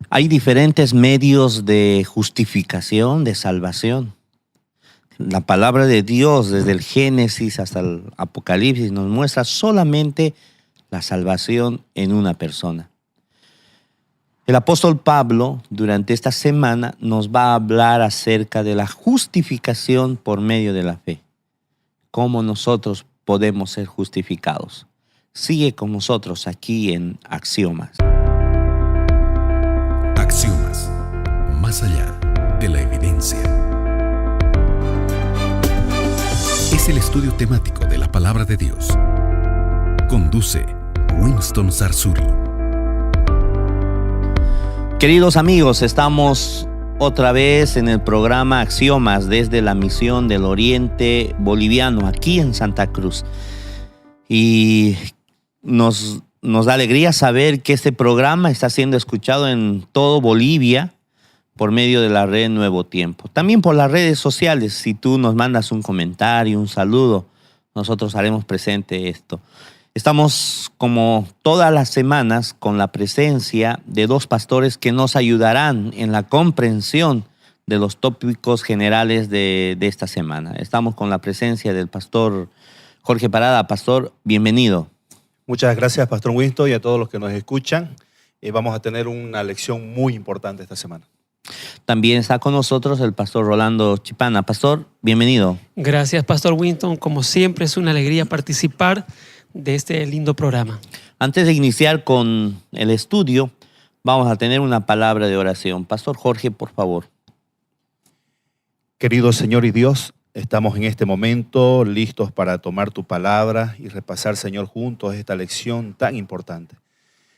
Hay diferentes medios de justificación, de salvación. La palabra de Dios, desde el Génesis hasta el Apocalipsis, nos muestra solamente la salvación en una persona. El apóstol Pablo, durante esta semana, nos va a hablar acerca de la justificación por medio de la fe. Cómo nosotros podemos ser justificados. Sigue con nosotros aquí en Axiomas. Axiomas, más allá de la evidencia. Es el estudio temático de la palabra de Dios. Conduce Winston Sarsuri. Queridos amigos, estamos otra vez en el programa Axiomas desde la misión del Oriente Boliviano, aquí en Santa Cruz. Y nos da alegría saber que este programa está siendo escuchado en todo Bolivia por medio de la red Nuevo Tiempo. También por las redes sociales. Si tú nos mandas un comentario, un saludo, nosotros haremos presente esto. Estamos como todas las semanas con la presencia de dos pastores que nos ayudarán en la comprensión de los tópicos generales de esta semana. Estamos con la presencia del pastor Jorge Parada. Pastor, bienvenido. Muchas gracias, Pastor Winston, y a todos los que nos escuchan. Vamos a tener una lección muy importante esta semana. También está con nosotros el pastor Rolando Chipana. Pastor, bienvenido. Gracias, Pastor Winston. Como siempre, es una alegría participar de este lindo programa. Antes de iniciar con el estudio, vamos a tener una palabra de oración. Pastor Jorge, por favor. Querido Señor y Dios, estamos en este momento listos para tomar tu palabra y repasar, Señor, juntos esta lección tan importante.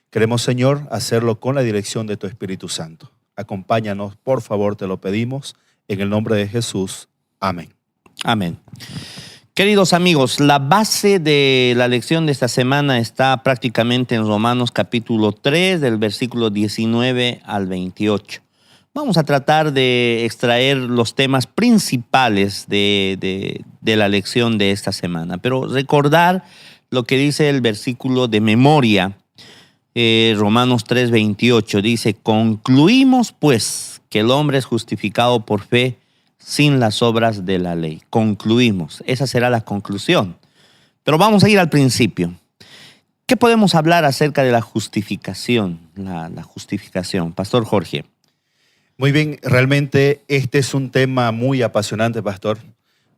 Queremos, Señor, hacerlo con la dirección de tu Espíritu Santo. Acompáñanos, por favor, te lo pedimos, en el nombre de Jesús. Amén. Amén. Queridos amigos, la base de la lección de esta semana está prácticamente en Romanos capítulo 3, del versículo 19 al 28. Vamos a tratar de extraer los temas principales de la lección de esta semana, pero recordar lo que dice el versículo de memoria, Romanos 3, 28, dice: concluimos pues que el hombre es justificado por fe sin las obras de la ley. Concluimos, esa será la conclusión. Pero vamos a ir al principio. ¿Qué podemos hablar acerca de la justificación? La justificación. Pastor Jorge. Muy bien, realmente este es un tema muy apasionante, Pastor,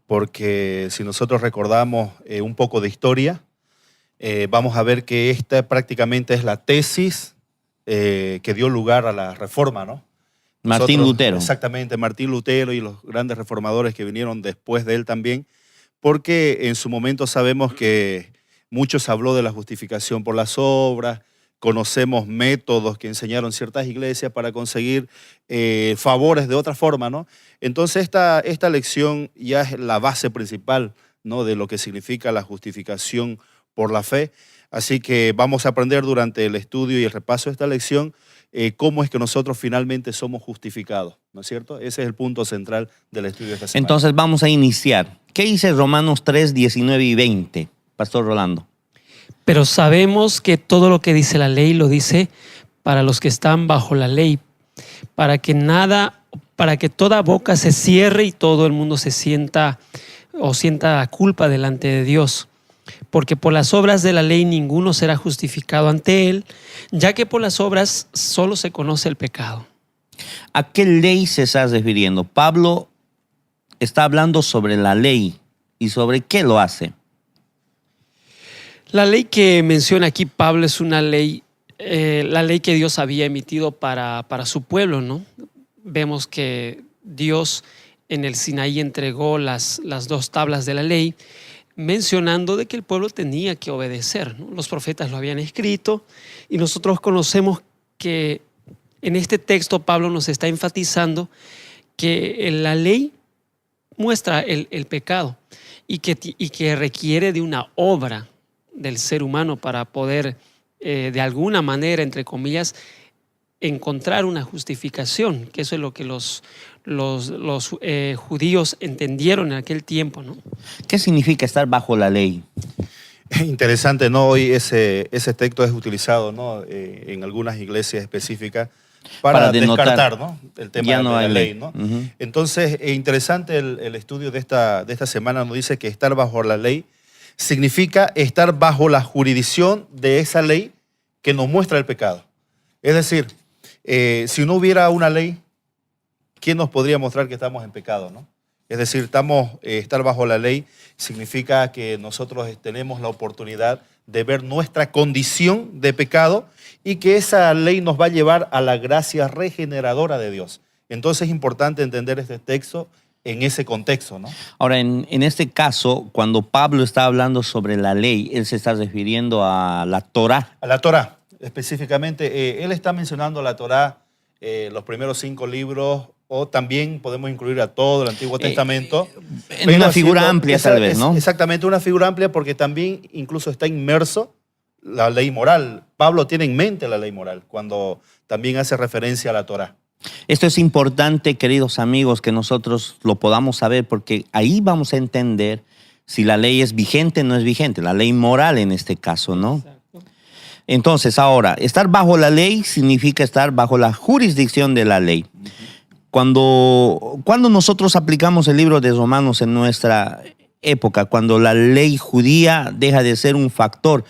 porque si nosotros recordamos un poco de historia, vamos a ver que esta prácticamente es la tesis que dio lugar a la Reforma, ¿no? Martín Lutero. Exactamente, Martín Lutero y los grandes reformadores que vinieron después de él también, porque en su momento sabemos que muchos habló de la justificación por las obras, conocemos métodos que enseñaron ciertas iglesias para conseguir favores de otra forma, ¿no? Entonces esta lección ya es la base principal, ¿no?, de lo que significa la justificación por la fe. Así que vamos a aprender durante el estudio y el repaso de esta lección cómo es que nosotros finalmente somos justificados, ¿no es cierto? Ese es el punto central del estudio de esta semana. Entonces vamos a iniciar. ¿Qué dice Romanos 3, 19 y 20? Pastor Rolando. Pero sabemos que todo lo que dice la ley lo dice para los que están bajo la ley, para que toda boca se cierre y todo el mundo se sienta la culpa delante de Dios. Porque por las obras de la ley ninguno será justificado ante él, ya que por las obras solo se conoce el pecado. ¿A qué ley se está refiriendo? Pablo está hablando sobre la ley. ¿Y sobre qué lo hace? La ley que menciona aquí Pablo es una ley, la ley que Dios había emitido para su pueblo, ¿no? Vemos que Dios en el Sinaí entregó las dos tablas de la ley, mencionando de que el pueblo tenía que obedecer, ¿no? Los profetas lo habían escrito y nosotros conocemos que en este texto Pablo nos está enfatizando que la ley muestra el pecado y que requiere de una obra del ser humano para poder de alguna manera, entre comillas, encontrar una justificación, que eso es lo que los judíos entendieron en aquel tiempo, ¿no? ¿Qué significa estar bajo la ley? Interesante, ¿no? Hoy ese texto es utilizado, ¿no?, en algunas iglesias específicas para denotar, descartar, ¿no?, el tema ya no de la hay ley, ¿no? Entonces, interesante el estudio de esta semana nos dice que estar bajo la ley significa estar bajo la jurisdicción de esa ley que nos muestra el pecado. Es decir, si no hubiera una ley, ¿quién nos podría mostrar que estamos en pecado, no? Es decir, estar bajo la ley significa que nosotros tenemos la oportunidad de ver nuestra condición de pecado y que esa ley nos va a llevar a la gracia regeneradora de Dios. Entonces es importante entender este texto en ese contexto, ¿no? Ahora, en este caso, cuando Pablo está hablando sobre la ley, él se está refiriendo a la Torá. A la Torá, específicamente. Él está mencionando la Torá, los primeros 5 libros, o también podemos incluir a todo el Antiguo Testamento. En una figura amplia, tal vez, ¿no? Exactamente, una figura amplia porque también incluso está inmerso la ley moral. Pablo tiene en mente la ley moral cuando también hace referencia a la Torá. Esto es importante, queridos amigos, que nosotros lo podamos saber porque ahí vamos a entender si la ley es vigente o no es vigente, la ley moral en este caso, ¿no? Exacto. Entonces, ahora, estar bajo la ley significa estar bajo la jurisdicción de la ley. Cuando nosotros aplicamos el libro de Romanos en nuestra época, cuando la ley judía deja de ser un factor,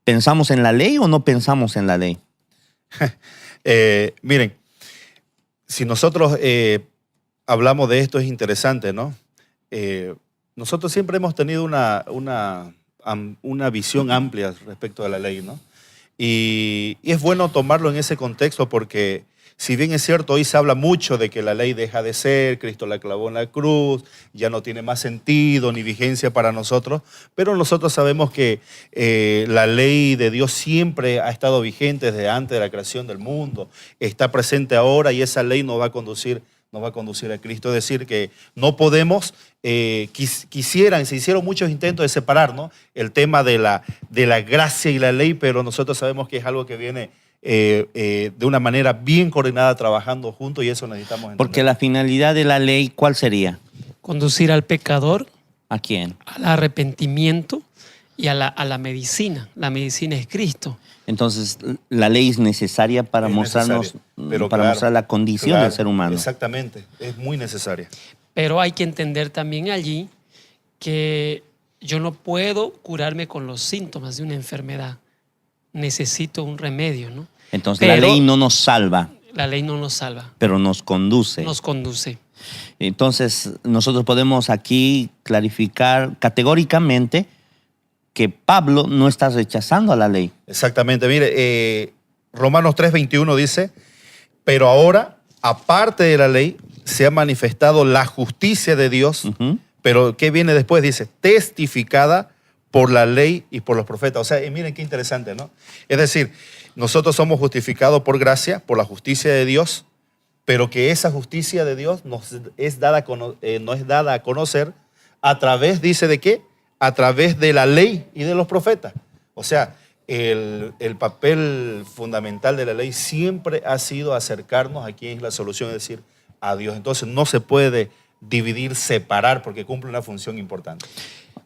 ¿pensamos en la ley o no pensamos en la ley? Miren, si nosotros hablamos de esto es interesante, ¿no? Nosotros siempre hemos tenido una visión amplia respecto a la ley, ¿no? Y es bueno tomarlo en ese contexto porque si bien es cierto, hoy se habla mucho de que la ley deja de ser, Cristo la clavó en la cruz, ya no tiene más sentido ni vigencia para nosotros, pero nosotros sabemos que la ley de Dios siempre ha estado vigente desde antes de la creación del mundo, está presente ahora y esa ley nos va a conducir a Cristo. Es decir, que no podemos, se hicieron muchos intentos de separar, ¿no?, el tema de la gracia y la ley, pero nosotros sabemos que es algo que viene de una manera bien coordinada, trabajando juntos, y eso necesitamos entender. Porque la finalidad de la ley, ¿cuál sería? Conducir al pecador. ¿A quién? Al arrepentimiento y a la medicina. La medicina es Cristo. Entonces, la ley es necesaria para mostrarnos, pero para mostrar la condición del ser humano. Exactamente, es muy necesaria. Pero hay que entender también allí que yo no puedo curarme con los síntomas de una enfermedad. Necesito un remedio, ¿no? Entonces, la ley no nos salva. La ley no nos salva. Pero nos conduce. Nos conduce. Entonces, nosotros podemos aquí clarificar categóricamente que Pablo no está rechazando a la ley. Exactamente. Mire, Romanos 3:21 dice, pero ahora, aparte de la ley, se ha manifestado la justicia de Dios, pero ¿qué viene después? Dice, testificada por la ley y por los profetas. O sea, miren qué interesante, ¿no? Es decir, nosotros somos justificados por gracia, por la justicia de Dios, pero que esa justicia de Dios nos es dada a conocer a través, dice, ¿de qué? A través de la ley y de los profetas. O sea, el papel fundamental de la ley siempre ha sido acercarnos a quién es la solución, es decir, a Dios. Entonces no se puede dividir, separar, porque cumple una función importante.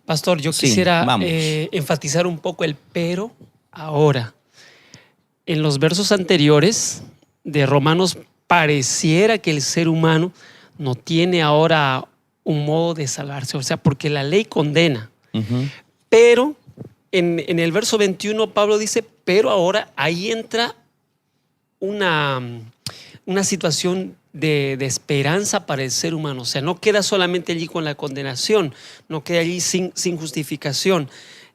Pastor, yo quisiera enfatizar un poco el pero ahora. En los versos anteriores de Romanos pareciera que el ser humano no tiene ahora un modo de salvarse, o sea, porque la ley condena. Pero en el verso 21 Pablo dice, pero ahora ahí entra una situación de esperanza para el ser humano. O sea, no queda solamente allí con la condenación, no queda allí sin justificación.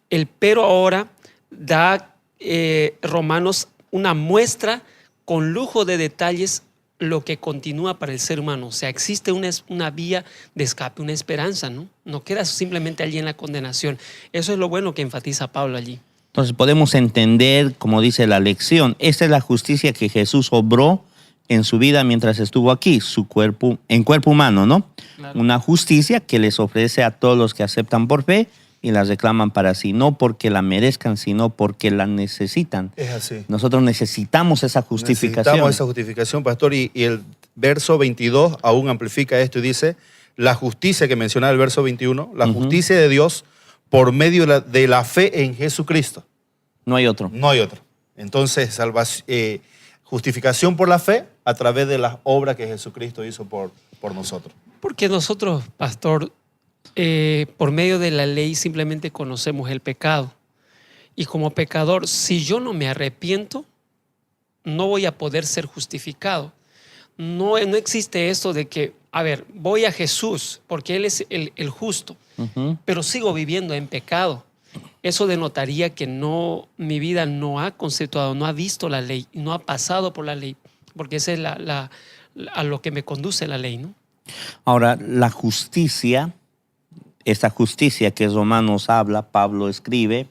El pero ahora da Romanos una muestra con lujo de detalles lo que continúa para el ser humano. O sea, existe una vía de escape, una esperanza, ¿no? No queda simplemente allí en la condenación. Eso es lo bueno que enfatiza Pablo allí. Entonces podemos entender, como dice la lección, esta es la justicia que Jesús obró en su vida mientras estuvo aquí, en cuerpo humano, ¿no? Claro. Una justicia que les ofrece a todos los que aceptan por fe y la reclaman para sí, no porque la merezcan, sino porque la necesitan. Es así. Nosotros necesitamos esa justificación. Necesitamos esa justificación, pastor, y el verso 22 aún amplifica esto y dice, la justicia que mencionaba el verso 21, la justicia de Dios por medio de la fe en Jesucristo. No hay otro. No hay otro. Entonces, justificación por la fe a través de las obras que Jesucristo hizo por nosotros. Porque nosotros, pastor, por medio de la ley simplemente conocemos el pecado. Y como pecador, si yo no me arrepiento, no voy a poder ser justificado. No existe esto de que, a ver, voy a Jesús porque Él es el justo, pero sigo viviendo en pecado. Eso denotaría que mi vida no ha conceptuado, no ha visto la ley, no ha pasado por la ley, porque esa es a lo que me conduce la ley, ¿no? Ahora, la justicia, esta justicia que Romanos habla, Pablo escribe,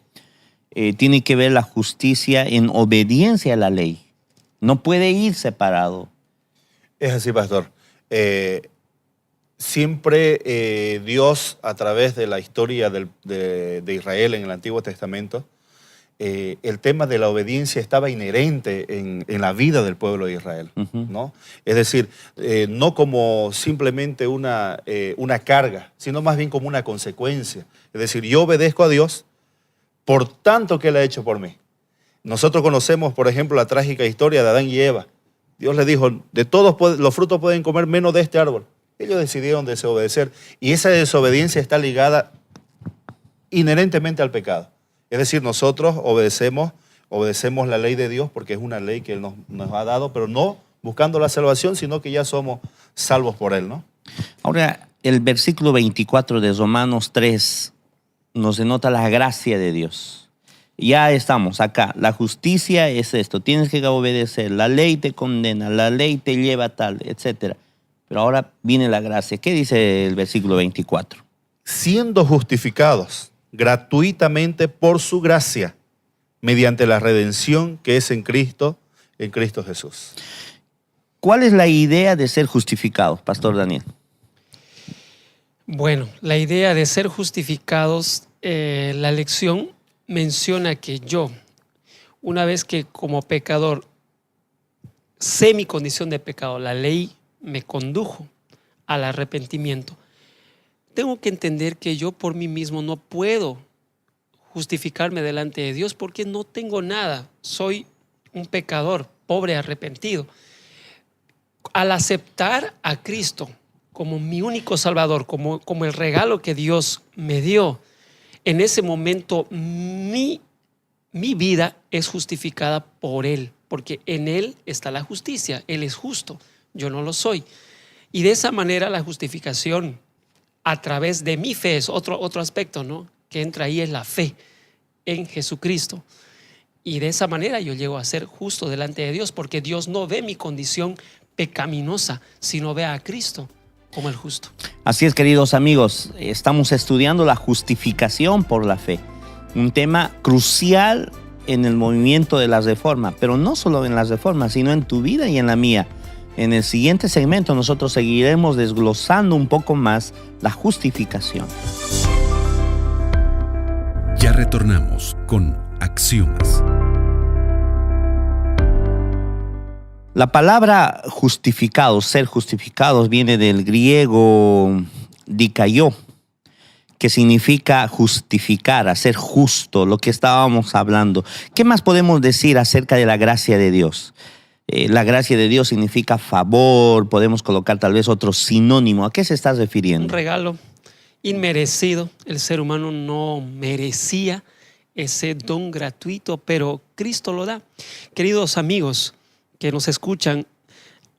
tiene que ver la justicia en obediencia a la ley. No puede ir separado. Es así, pastor. Siempre Dios, a través de la historia de Israel en el Antiguo Testamento, el tema de la obediencia estaba inherente en la vida del pueblo de Israel, ¿no? Es decir, no como simplemente una carga, sino más bien como una consecuencia. Es decir, yo obedezco a Dios por tanto que Él ha hecho por mí. Nosotros conocemos, por ejemplo, la trágica historia de Adán y Eva. Dios les dijo, de todos los frutos pueden comer menos de este árbol. Ellos decidieron desobedecer y esa desobediencia está ligada inherentemente al pecado. Es decir, nosotros obedecemos la ley de Dios porque es una ley que Él nos ha dado, pero no buscando la salvación, sino que ya somos salvos por Él, ¿no? Ahora, el versículo 24 de Romanos 3 nos denota la gracia de Dios. Ya estamos acá. La justicia es esto. Tienes que obedecer. La ley te condena. La ley te lleva a tal, etc. Pero ahora viene la gracia. ¿Qué dice el versículo 24? Siendo justificados gratuitamente por su gracia, mediante la redención que es en Cristo Jesús. ¿Cuál es la idea de ser justificados, Pastor Daniel? Bueno, la idea de ser justificados, la lección menciona que yo, una vez que como pecador sé mi condición de pecado, la ley me condujo al arrepentimiento. Tengo que entender que yo por mí mismo no puedo justificarme delante de Dios porque no tengo nada. Soy un pecador, pobre, arrepentido. Al aceptar a Cristo como mi único Salvador, como el regalo que Dios me dio, en ese momento mi vida es justificada por Él, porque en Él está la justicia. Él es justo, yo no lo soy. Y de esa manera la justificación a través de mi fe es otro aspecto, ¿no? Que entra ahí es la fe en Jesucristo. Y de esa manera yo llego a ser justo delante de Dios, porque Dios no ve mi condición pecaminosa, sino ve a Cristo como el justo. Así es, queridos amigos, estamos estudiando la justificación por la fe, un tema crucial en el movimiento de la reforma, pero no solo en la reforma, sino en tu vida y en la mía. En el siguiente segmento nosotros seguiremos desglosando un poco más la justificación. Ya retornamos con Axiomas. La palabra justificados, ser justificados, viene del griego dikaiō, que significa justificar, hacer justo, lo que estábamos hablando. ¿Qué más podemos decir acerca de la gracia de Dios? La gracia de Dios significa favor, podemos colocar tal vez otro sinónimo. ¿A qué se está refiriendo? Un regalo inmerecido. El ser humano no merecía ese don gratuito, pero Cristo lo da. Queridos amigos que nos escuchan,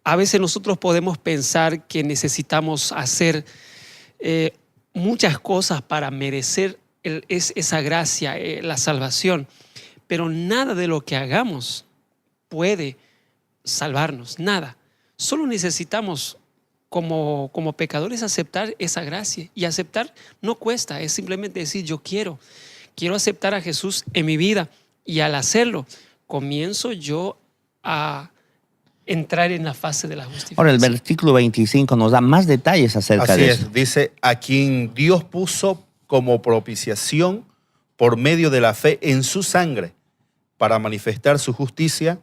a veces nosotros podemos pensar que necesitamos hacer muchas cosas para merecer esa gracia, la salvación, pero nada de lo que hagamos puede salvarnos, nada. Solo necesitamos como pecadores aceptar esa gracia, y aceptar no cuesta, es simplemente decir yo quiero aceptar a Jesús en mi vida, y al hacerlo comienzo yo a entrar en la fase de la justificación. Ahora el versículo 25 nos da más detalles acerca de eso. Así es, dice, a quien Dios puso como propiciación por medio de la fe en su sangre, para manifestar su justicia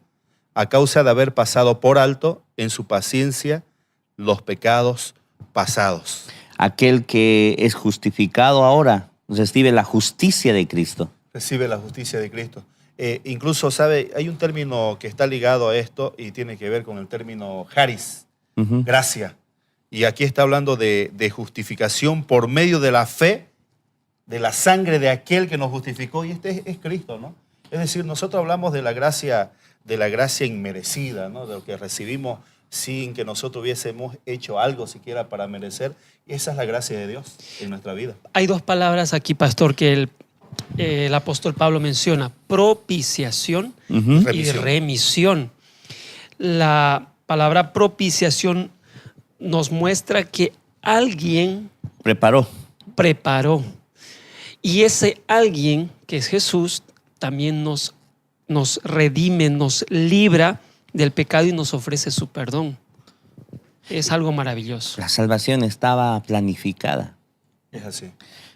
a causa de haber pasado por alto en su paciencia los pecados pasados. Aquel que es justificado ahora recibe la justicia de Cristo. Recibe la justicia de Cristo. Incluso, ¿sabe? Hay un término que está ligado a esto y tiene que ver con el término charis, gracia. Y aquí está hablando de justificación por medio de la fe, de la sangre de aquel que nos justificó, y este es Cristo, ¿no? Es decir, nosotros hablamos de la gracia inmerecida, ¿no? De lo que recibimos sin que nosotros hubiésemos hecho algo siquiera para merecer. Y esa es la gracia de Dios en nuestra vida. Hay dos palabras aquí, pastor, que el apóstol Pablo menciona: propiciación y remisión. La palabra propiciación nos muestra que alguien preparó. Y ese alguien, que es Jesús, también nos redime, nos libra del pecado y nos ofrece su perdón. Es algo maravilloso. La salvación estaba planificada. Es así.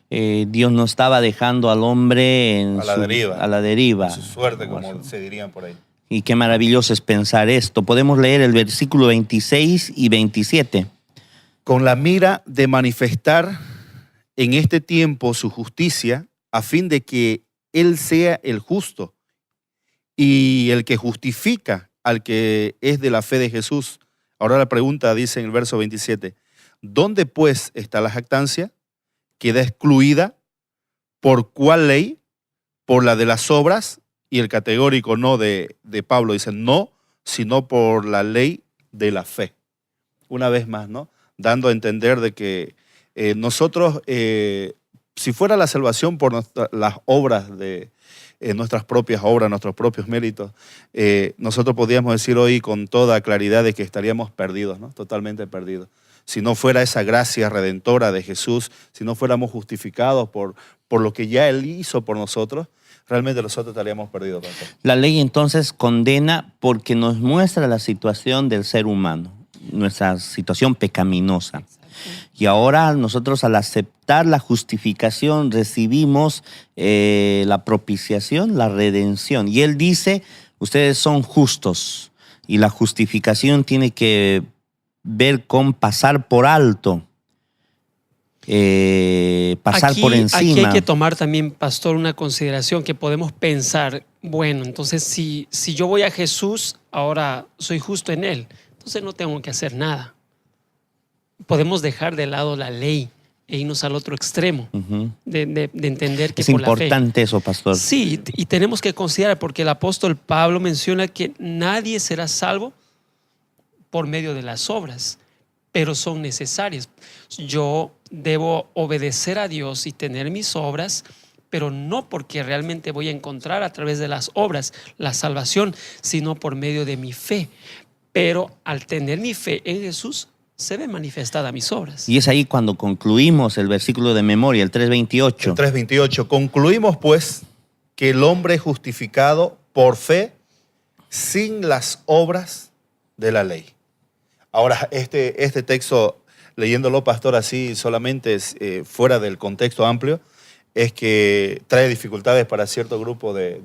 Dios no estaba dejando al hombre a la deriva. Su suerte, como se dirían por ahí. Y qué maravilloso es pensar esto. Podemos leer el versículo 26 y 27. Con la mira de manifestar en este tiempo su justicia, a fin de que Él sea el justo y el que justifica al que es de la fe de Jesús. Ahora la pregunta dice en el verso 27, ¿dónde pues está la jactancia? ¿Queda excluida? ¿Por cuál ley? ¿Por la de las obras? Y el categórico no de Pablo dice, no, sino por la ley de la fe. Una vez más, ¿no? Dando a entender de que nosotros, si fuera la salvación por las obras de nuestras propias obras, nuestros propios méritos, nosotros podríamos decir hoy con toda claridad de que estaríamos perdidos, ¿no? Totalmente perdidos. Si no fuera esa gracia redentora de Jesús, si no fuéramos justificados por lo que ya Él hizo por nosotros, realmente nosotros estaríamos perdidos. La ley entonces condena porque nos muestra la situación del ser humano, nuestra situación pecaminosa. Y ahora nosotros, al aceptar la justificación, recibimos la propiciación, la redención. Y Él dice, ustedes son justos. Y la justificación tiene que ver con pasar por alto, pasar por encima. Aquí hay que tomar también, pastor, una consideración que podemos pensar, bueno, entonces si yo voy a Jesús, ahora soy justo en Él, entonces no tengo que hacer nada. Podemos dejar de lado la ley e irnos al otro extremo, de entender que es por importante la fe, eso, pastor. Sí, y tenemos que considerar, porque el apóstol Pablo menciona que nadie será salvo por medio de las obras, pero son necesarias. Yo debo obedecer a Dios y tener mis obras, pero no porque realmente voy a encontrar a través de las obras la salvación, sino por medio de mi fe. Pero al tener mi fe en Jesús, se ve manifestada mis obras. Y es ahí cuando concluimos el versículo de memoria, el 3:28. El 3:28. Concluimos pues que el hombre es justificado por fe sin las obras de la ley. Ahora, este texto, leyéndolo, pastor, así solamente fuera del contexto amplio, es que trae dificultades para cierto grupo de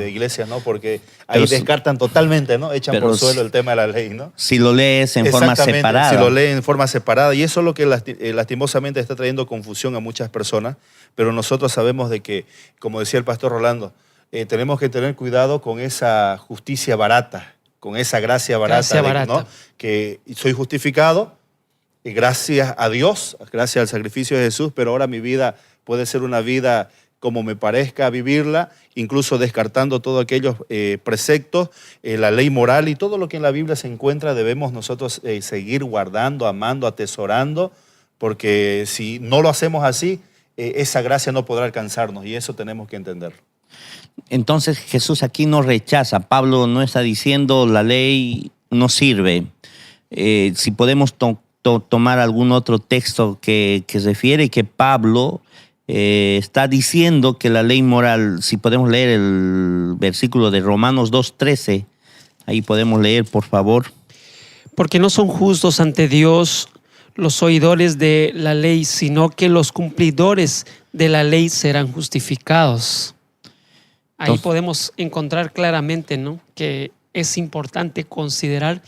iglesias, ¿no? Porque ahí descartan totalmente, ¿no? Echan por suelo el tema de la ley, ¿no? Si lo lees en forma separada. Si lo lees en forma separada. Y eso es lo que lastimosamente está trayendo confusión a muchas personas. Pero nosotros sabemos de que, como decía el pastor Rolando, tenemos que tener cuidado con esa justicia barata, con esa gracia barata. ¿No? Que soy justificado y gracias a Dios, gracias al sacrificio de Jesús, pero ahora mi vida puede ser una vida como me parezca vivirla, incluso descartando todos aquellos preceptos, la ley moral y todo lo que en la Biblia se encuentra, debemos nosotros seguir guardando, amando, atesorando, porque si no lo hacemos así, esa gracia no podrá alcanzarnos y eso tenemos que entenderlo. Entonces Jesús aquí no rechaza. Pablo no está diciendo la ley no sirve. Si podemos tomar algún otro texto que refiere que Pablo está diciendo que la ley moral, si podemos leer el versículo de Romanos 2:13, ahí podemos leer, por favor. Porque no son justos ante Dios los oidores de la ley, sino que los cumplidores de la ley serán justificados. Ahí entonces podemos encontrar claramente, ¿no?, que es importante considerar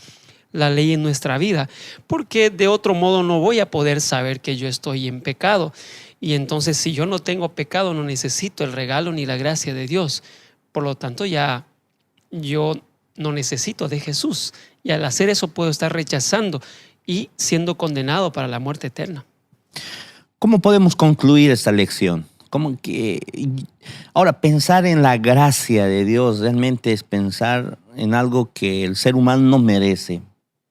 la ley en nuestra vida, porque de otro modo no voy a poder saber que yo estoy en pecado. Y entonces, si yo no tengo pecado, no necesito el regalo ni la gracia de Dios. Por lo tanto, ya yo no necesito de Jesús. Y al hacer eso puedo estar rechazando y siendo condenado para la muerte eterna. ¿Cómo podemos concluir esta lección? Ahora, pensar en la gracia de Dios realmente es pensar en algo que el ser humano no merece.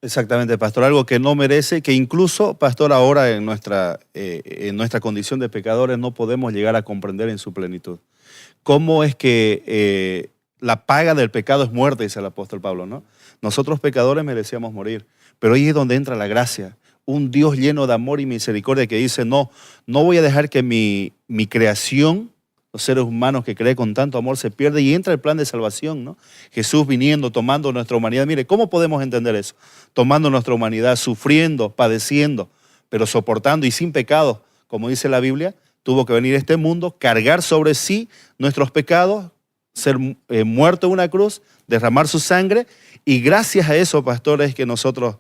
Exactamente, pastor, algo que no merece, que incluso, pastor, ahora en nuestra condición de pecadores no podemos llegar a comprender en su plenitud. ¿Cómo es que la paga del pecado es muerte, dice el apóstol Pablo, ¿no? Nosotros pecadores merecíamos morir, pero ahí es donde entra la gracia. Un Dios lleno de amor y misericordia que dice, no voy a dejar que mi creación, los seres humanos que creé con tanto amor, se pierda, y entra el plan de salvación, ¿no? Jesús viniendo, tomando nuestra humanidad. Mire, ¿cómo podemos entender eso? Tomando nuestra humanidad, sufriendo, padeciendo, pero soportando y sin pecado, como dice la Biblia, tuvo que venir a este mundo, cargar sobre sí nuestros pecados, ser muerto en una cruz, derramar su sangre, y gracias a eso, pastores, que nosotros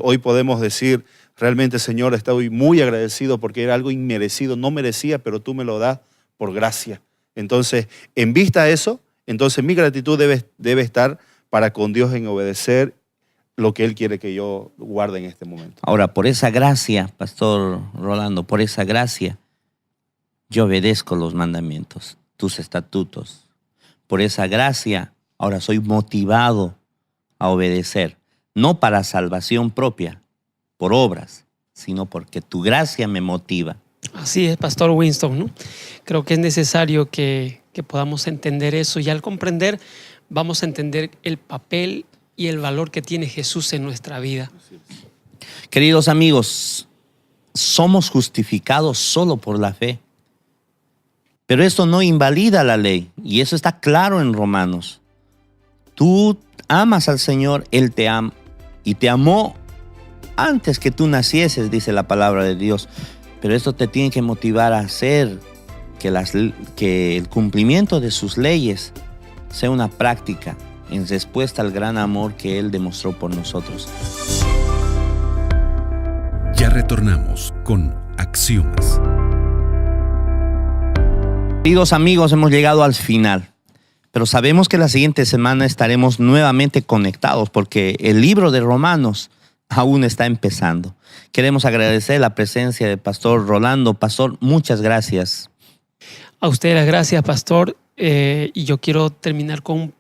hoy podemos decir, realmente, Señor, estoy muy agradecido porque era algo inmerecido, no merecía, pero tú me lo das por gracia. Entonces, en vista a eso, entonces mi gratitud debe estar para con Dios en obedecer lo que Él quiere que yo guarde en este momento. Ahora, por esa gracia, Pastor Rolando, por esa gracia, yo obedezco los mandamientos, tus estatutos. Por esa gracia, ahora soy motivado a obedecer, no para salvación propia, por obras, sino porque tu gracia me motiva. Así es, Pastor Winston, ¿no? Creo que es necesario que podamos entender eso, y al comprender vamos a entender el papel y el valor que tiene Jesús en nuestra vida. Queridos amigos, somos justificados solo por la fe. Pero esto no invalida la ley, y eso está claro en Romanos. Tú amas al Señor, Él te ama, y te amó antes que tú nacieses, dice la palabra de Dios. Pero esto te tiene que motivar a hacer que el cumplimiento de sus leyes sea una práctica en respuesta al gran amor que Él demostró por nosotros. Ya retornamos con Axiomas. Queridos amigos, hemos llegado al final, pero sabemos que la siguiente semana estaremos nuevamente conectados porque el libro de Romanos aún está empezando. Queremos agradecer la presencia del Pastor Rolando. Pastor, muchas gracias. A usted las gracias, Pastor. Y yo quiero terminar con un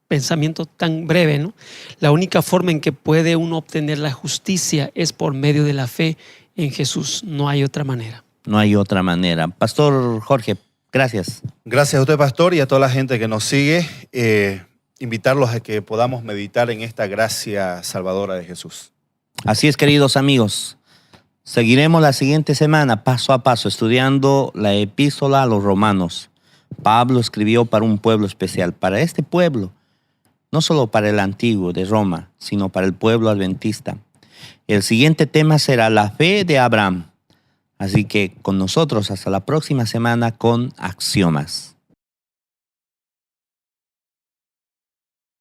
pensamiento tan breve, ¿no? La única forma en que puede uno obtener la justicia es por medio de la fe en Jesús. No hay otra manera. No hay otra manera. Pastor Jorge, gracias. Gracias a usted, pastor, y a toda la gente que nos sigue. Invitarlos a que podamos meditar en esta gracia salvadora de Jesús. Así es, queridos amigos. Seguiremos la siguiente semana, paso a paso, estudiando la epístola a los romanos. Pablo escribió para un pueblo especial, para este pueblo, no solo para el antiguo de Roma, sino para el pueblo adventista. El siguiente tema será la fe de Abraham. Así que con nosotros hasta la próxima semana con Axiomas.